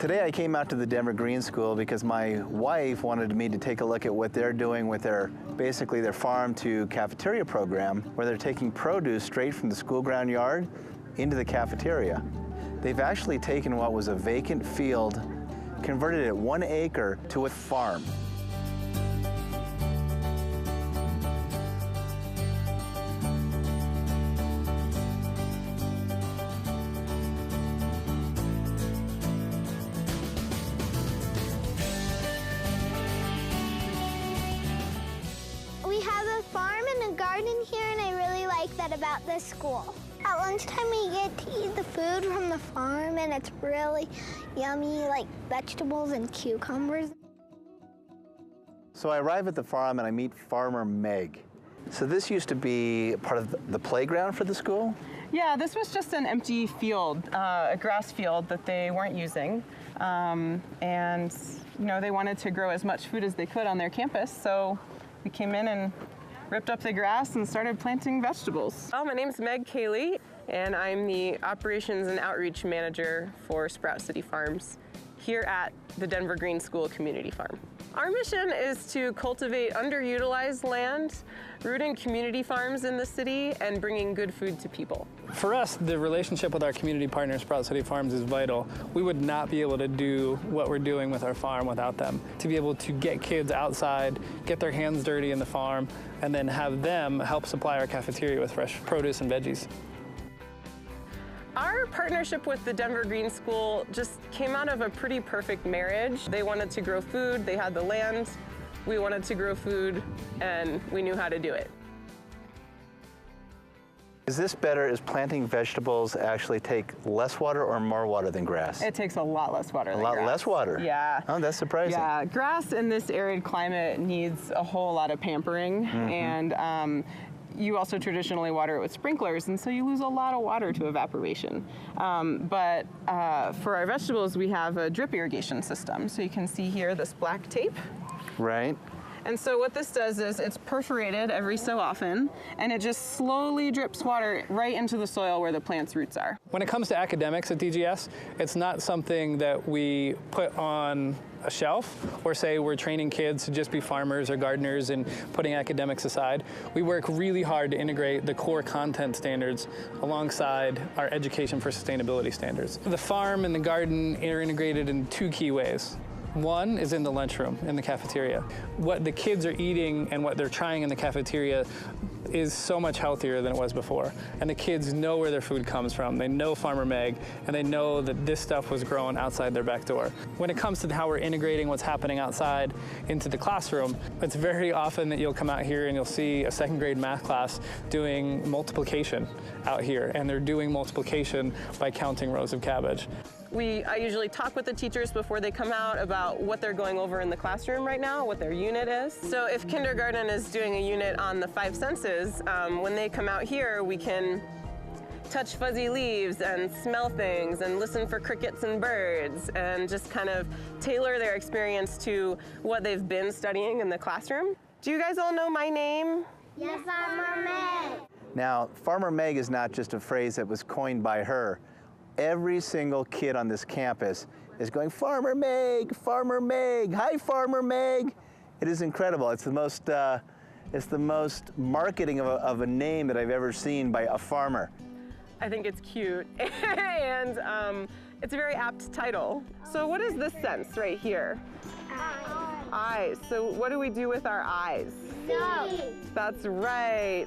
Today I came out to the Denver Green School because my wife wanted me to take a look at what they're doing with basically their farm to cafeteria program, where they're taking produce straight from the school ground yard into the cafeteria. They've actually taken what was a vacant field, converted it 1 acre to a farm. We have a farm and a garden here, and I really like that about this school. At lunchtime, we get to eat the food from the farm, and it's really yummy, like vegetables and cucumbers. So I arrive at the farm and I meet Farmer Meg. So this used to be part of the playground for the school? Yeah, this was just an empty field, a grass field that they weren't using. And they wanted to grow as much food as they could on their campus, so we came in and ripped up the grass and started planting vegetables. My name's Meg Cayley, and I'm the Operations and Outreach Manager for Sprout City Farms here at the Denver Green School Community Farm. Our mission is to cultivate underutilized land, rooting community farms in the city, and bringing good food to people. For us, the relationship with our community partner, Sprout City Farms, is vital. We would not be able to do what we're doing with our farm without them. To be able to get kids outside, get their hands dirty in the farm, and then have them help supply our cafeteria with fresh produce and veggies. Our partnership with the Denver Green School just came out of a pretty perfect marriage. They wanted to grow food, they had the land, we wanted to grow food, and we knew how to do it. Is this better? Is planting vegetables actually take less water or more water than grass? It takes a lot less water than grass. A lot less water? Yeah. Oh, that's surprising. Yeah, grass in this arid climate needs a whole lot of pampering, and you also traditionally water it with sprinklers, and so you lose a lot of water to evaporation. But for our vegetables, we have a drip irrigation system. So you can see here this black tape. Right. And so what this does is it's perforated every so often, and it just slowly drips water right into the soil where the plant's roots are. When it comes to academics at DGS, it's not something that we put on a shelf or say we're training kids to just be farmers or gardeners and putting academics aside. We work really hard to integrate the core content standards alongside our education for sustainability standards. The farm and the garden are integrated in 2 key ways. One is in the lunchroom, in the cafeteria. What the kids are eating and what they're trying in the cafeteria is so much healthier than it was before. And the kids know where their food comes from. They know Farmer Meg, and they know that this stuff was grown outside their back door. When it comes to how we're integrating what's happening outside into the classroom, it's very often that you'll come out here and you'll see a 2nd grade math class doing multiplication out here, and they're doing multiplication by counting rows of cabbage. I usually talk with the teachers before they come out about what they're going over in the classroom right now, what their unit is. So if kindergarten is doing a unit on the 5 senses, when they come out here, we can touch fuzzy leaves and smell things and listen for crickets and birds and just kind of tailor their experience to what they've been studying in the classroom. Do you guys all know my name? Yes, Farmer Meg. Now, Farmer Meg is not just a phrase that was coined by her. Every single kid on this campus is going, Farmer Meg, Farmer Meg, hi Farmer Meg. It is incredible. It's the most marketing of a name that I've ever seen by a farmer. I think it's cute, and it's a very apt title. So what is this sense right here? Eyes. So what do we do with our eyes? See. That's right.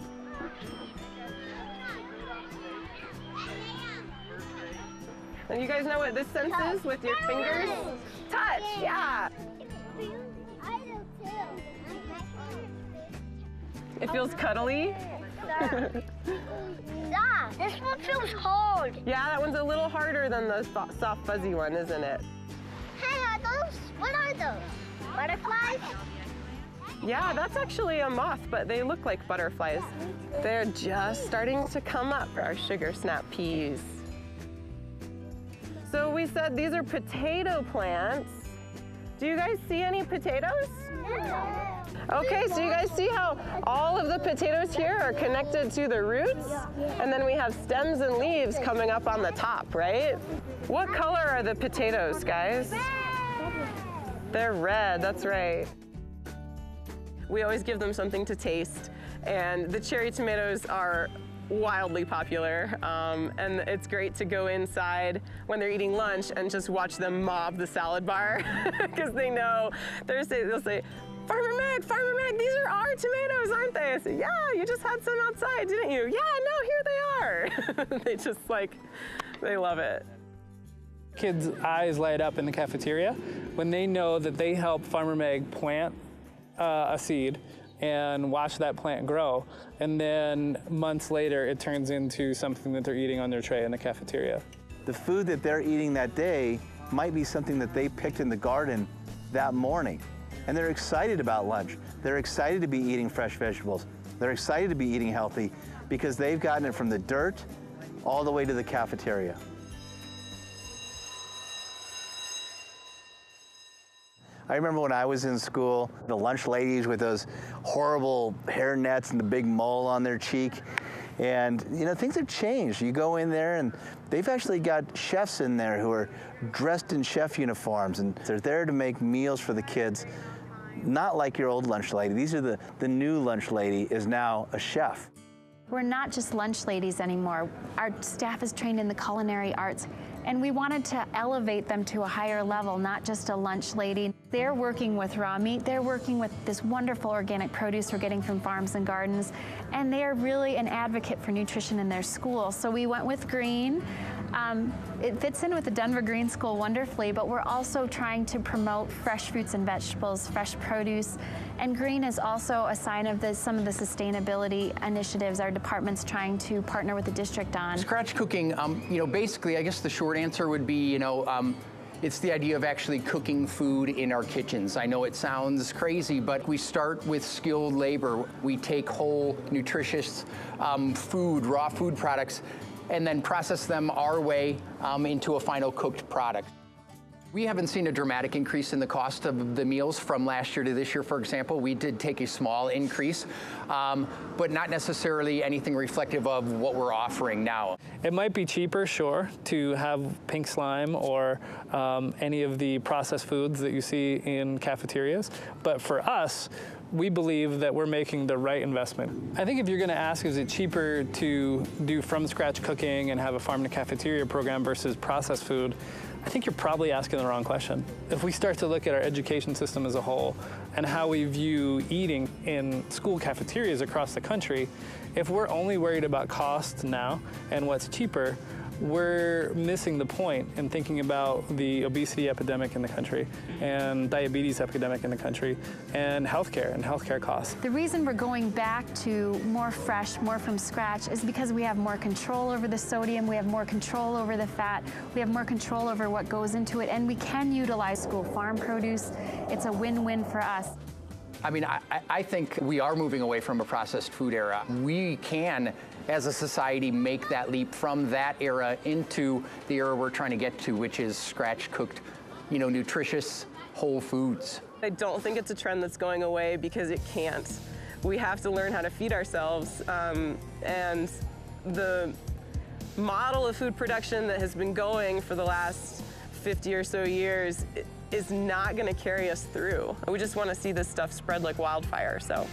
And you guys know what this sense is with your fingers? Touch, yeah. I do too. It feels cuddly. Yeah, this one feels hard. Yeah, that one's a little harder than the soft fuzzy one, isn't it? Hey, what are those? Butterflies? Yeah, that's actually a moth, but they look like butterflies. They're just starting to come up, our sugar snap peas. So we said these are potato plants. Do you guys see any potatoes? Yeah. Okay, so you guys see how all of the potatoes here are connected to the roots? And then we have stems and leaves coming up on the top, right? What color are the potatoes, guys? They're red, that's right. We always give them something to taste, and the cherry tomatoes are wildly popular, and it's great to go inside when they're eating lunch and just watch them mob the salad bar because they know, they'll say, Farmer Meg, these are our tomatoes, aren't they? I say, yeah, you just had some outside, didn't you? Yeah, no, here they are. They just they love it. Kids' eyes light up in the cafeteria when they know that they help Farmer Meg plant a seed and watch that plant grow, and then months later it turns into something that they're eating on their tray in the cafeteria. The food that they're eating that day might be something that they picked in the garden that morning. And they're excited about lunch. They're excited to be eating fresh vegetables. They're excited to be eating healthy because they've gotten it from the dirt all the way to the cafeteria. I remember when I was in school, the lunch ladies with those horrible hair nets and the big mole on their cheek. And you know, things have changed. You go in there and they've actually got chefs in there who are dressed in chef uniforms, and they're there to make meals for the kids. Not like your old lunch lady. These are the new lunch lady is now a chef. We're not just lunch ladies anymore. Our staff is trained in the culinary arts, and we wanted to elevate them to a higher level, not just a lunch lady. They're working with raw meat, they're working with this wonderful organic produce we're getting from farms and gardens, and they are really an advocate for nutrition in their school. So we went with green. It fits in with the Denver Green School wonderfully, but we're also trying to promote fresh fruits and vegetables, fresh produce, and green is also a sign of some of the sustainability initiatives our department's trying to partner with the district on. Scratch cooking, basically, I guess the short answer would be, it's the idea of actually cooking food in our kitchens. I know it sounds crazy, but we start with skilled labor. We take whole, nutritious food, raw food products, and then process them our way into a final cooked product. We haven't seen a dramatic increase in the cost of the meals from last year to this year, for example. We did take a small increase, but not necessarily anything reflective of what we're offering now. It might be cheaper, sure, to have pink slime or any of the processed foods that you see in cafeterias, but for us, we believe that we're making the right investment. I think if you're going to ask, is it cheaper to do from scratch cooking and have a farm to cafeteria program versus processed food, I think you're probably asking the wrong question. If we start to look at our education system as a whole and how we view eating in school cafeterias across the country, if we're only worried about cost now and what's cheaper, we're missing the point in thinking about the obesity epidemic in the country and diabetes epidemic in the country and healthcare costs. The reason we're going back to more fresh, more from scratch is because we have more control over the sodium, we have more control over the fat, we have more control over what goes into it, and we can utilize school farm produce. It's a win-win for us. I mean, I think we are moving away from a processed food era. We can, as a society, make that leap from that era into the era we're trying to get to, which is scratch-cooked, nutritious, whole foods. I don't think it's a trend that's going away because it can't. We have to learn how to feed ourselves, and the model of food production that has been going for the last 50 or so years is not going to carry us through. We just want to see this stuff spread like wildfire, so.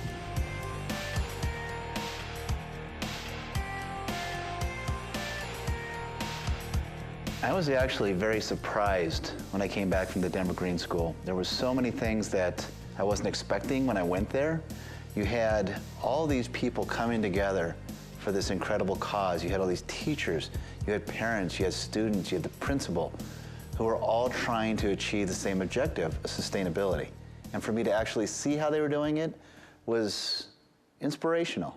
I was actually very surprised when I came back from the Denver Green School. There were so many things that I wasn't expecting when I went there. You had all these people coming together for this incredible cause. You had all these teachers, you had parents, you had students, you had the principal, who were all trying to achieve the same objective, sustainability. And for me to actually see how they were doing it was inspirational.